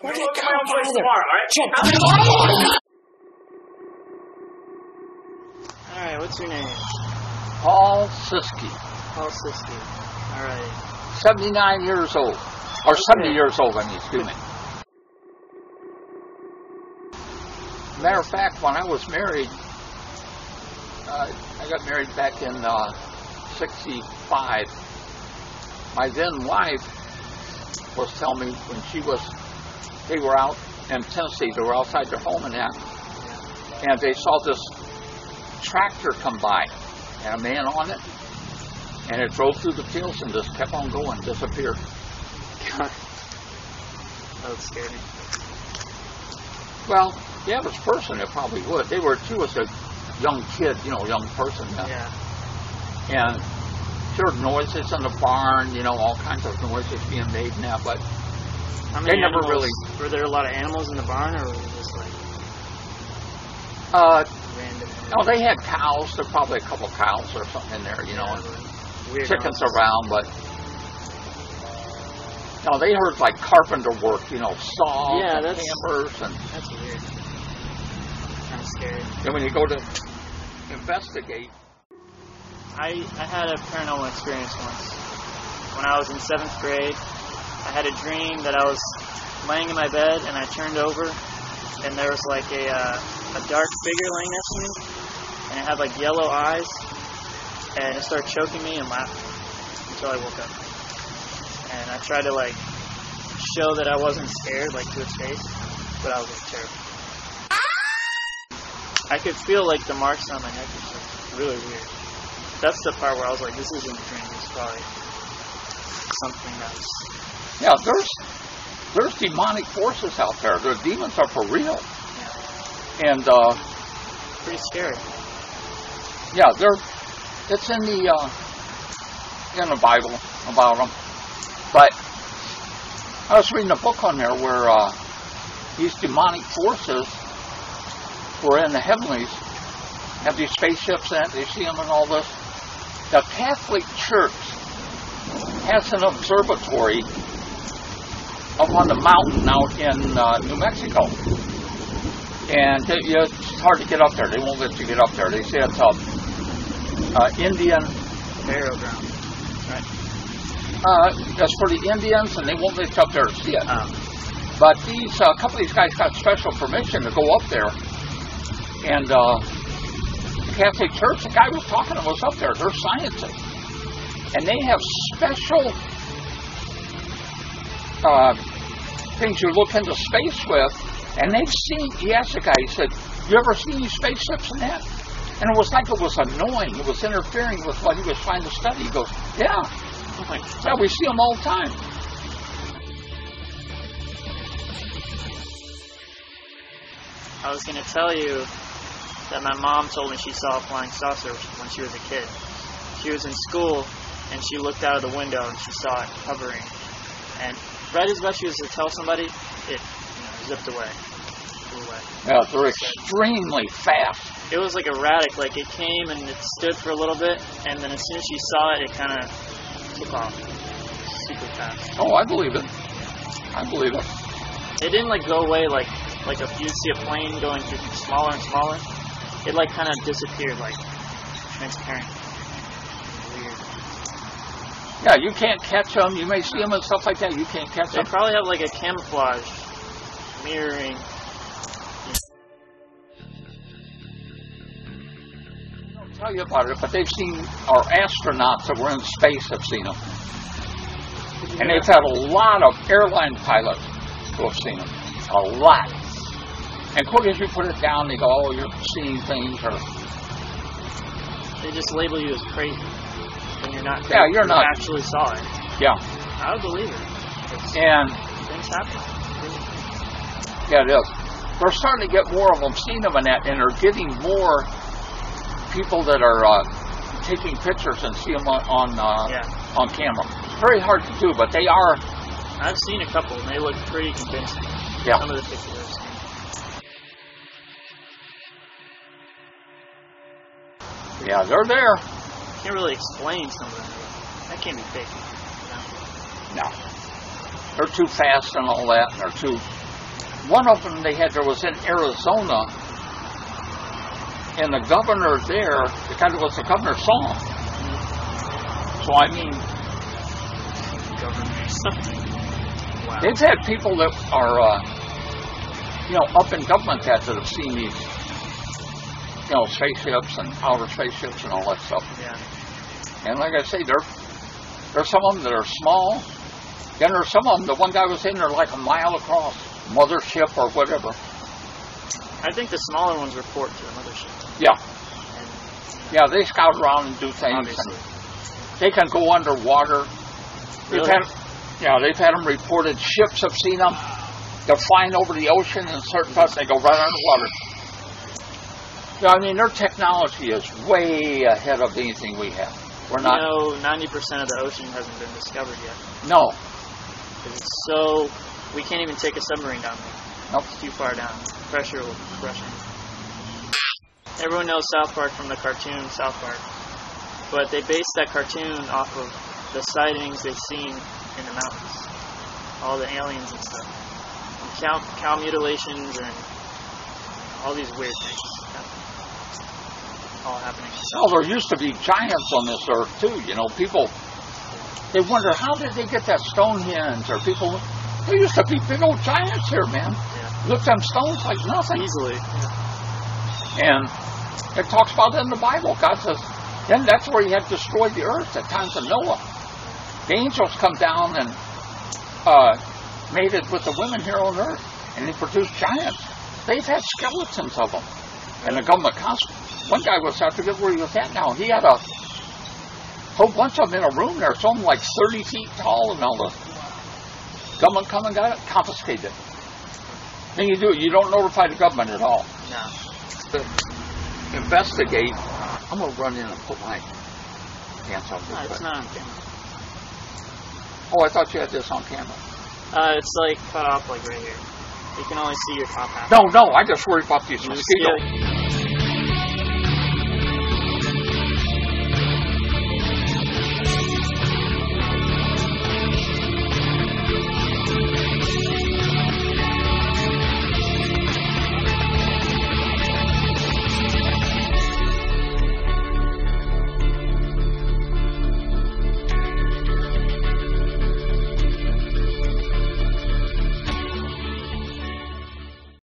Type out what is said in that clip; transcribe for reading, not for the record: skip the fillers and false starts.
Where did it come from? Alright, what's your name? Paul Siskey. Paul Siskey. Alright. 79 years old. Or 70 years old, I mean, excuse me. Matter of fact, when I was married, I got married back in 65. My then wife was telling me when they were out in Tennessee, they were outside their home and that, and they saw this tractor come by, and a man on it, and it drove through the fields and just kept on going, disappeared. God. That would scare me. Well, the average person, it probably would. She was a young kid, young person. Yeah. And heard noises in the barn, all kinds of noises being made now, but they never really... Were there a lot of animals in the barn, or was it just like... random? No, they had cows. There were probably a couple of cows or something in there, and weird chickens noises around, but... No, they heard like carpenter work, saws and hammers. And that's weird. Kind of scary. And when you go to investigate... I had a paranormal experience once. When I was in 7th grade, I had a dream that I was laying in my bed and I turned over and there was like a dark figure laying next to me, and it had like yellow eyes, and it started choking me and laughing until I woke up. And I tried to like show that I wasn't scared, like to its face, but I was like terrified. I could feel like the marks on my neck. It was like, really weird. That's the part where I was like, this isn't a dream, it's probably something else. Yeah, there's demonic forces out there. The demons are for real. Yeah. And pretty scary. Yeah, it's in the Bible about them. But I was reading a book on there where these demonic forces were in the heavenlies, have these spaceships in it, they see them and all this. The Catholic Church has an observatory up on the mountain out in New Mexico. And it's hard to get up there. They won't let you get up there. They say it's Indian burial ground. Right. That's for the Indians, and they won't let you up there to see it. But these a couple of these guys got special permission to go up there. And the Catholic Church, the guy was talking to us up there. They're scientists. And they have special things you look into space with. And they've seen, he asked the guy, he said, you ever seen these spaceships and that? And it was like it was annoying. It was interfering with what he was trying to study. He goes, yeah. I'm like, yeah, we see them all the time. I was going to tell you that my mom told me she saw a flying saucer when she was a kid. She was in school, and she looked out of the window, and she saw it hovering. And right as she was to tell somebody, it zipped away. Flew away. Yeah, they're extremely fast. It was like erratic. Like, it came, and it stood for a little bit, and then as soon as she saw it, it kind of took off. Super fast. Oh, I believe it. I believe it. It didn't, like, go away like if you see a plane going through smaller and smaller. It, like, kind of disappeared, like, transparent. Weird. Yeah, you can't catch them. You may see them and stuff like that. You can't catch them. They probably have, like, a camouflage mirroring. I'll tell you about it, but they've seen, our astronauts that were in space have seen them. Yeah. And they've had a lot of airline pilots who have seen them. A lot. And quick as you put it down, they go, oh, you're seeing things, or... They just label you as crazy when you're not crazy. Yeah, you're not. You actually saw it. Yeah. I would believe it. And... Things happen. Yeah, it is. They're starting to get more of them, seeing them in that, and they're getting more people that are taking pictures and see them on camera. Very hard to do, but they are... I've seen a couple, and they look pretty convincing. Yeah. Some of the pictures I've seen. Yeah, they're there. Can't really explain some of them. That can't be fake. No. They're too fast and all that, and they're too one of them there was in Arizona, and the governor there, it was the governor's song. So I mean, Wow. they've had people that are, up in government that have seen these, spaceships and outer spaceships and all that stuff. Yeah. And like I say, there's some of them that are small. Then there's some of them, the one guy was saying they're like a mile across, mothership or whatever. I think the smaller ones report to the mothership. Yeah. And, Yeah, they scout around and do things. obviously. And they can go underwater. Really? They've had them reported. Ships have seen them. They're flying over the ocean and certain parts, they go right underwater. Yeah, I mean, their technology is way ahead of anything we have. We're not. 90% of the ocean hasn't been discovered yet. No. It's we can't even take a submarine down there. Nope. It's too far down. Pressure will be crushing. Everyone knows South Park from the cartoon South Park. But they based that cartoon off of the sightings they've seen in the mountains. All the aliens and stuff. And cow mutilations and all these weird things. All happening. Well, there used to be giants on this earth, too. People, they wonder, how did they get that Stonehenge? Or people, there used to be big old giants here, man. Yeah. Look, them stones like nothing. Easily. Yeah. And it talks about it in the Bible. God says, then that's where he had destroyed the earth at times of Noah. The angels come down and mated with the women here on earth, and they produced giants. They've had skeletons of them. And the government one guy was, I forget where he was at now, he had a whole bunch of them in a room there, some like 30 feet tall, and all the government come and got it, confiscated it. Then you don't notify the government at all. No. To investigate, I'm going to run in and put my pants on. No, it's not on camera. Oh, I thought you had this on camera. It's like cut off like right here. You can only see your top half. No, I just worry about these mosquitoes.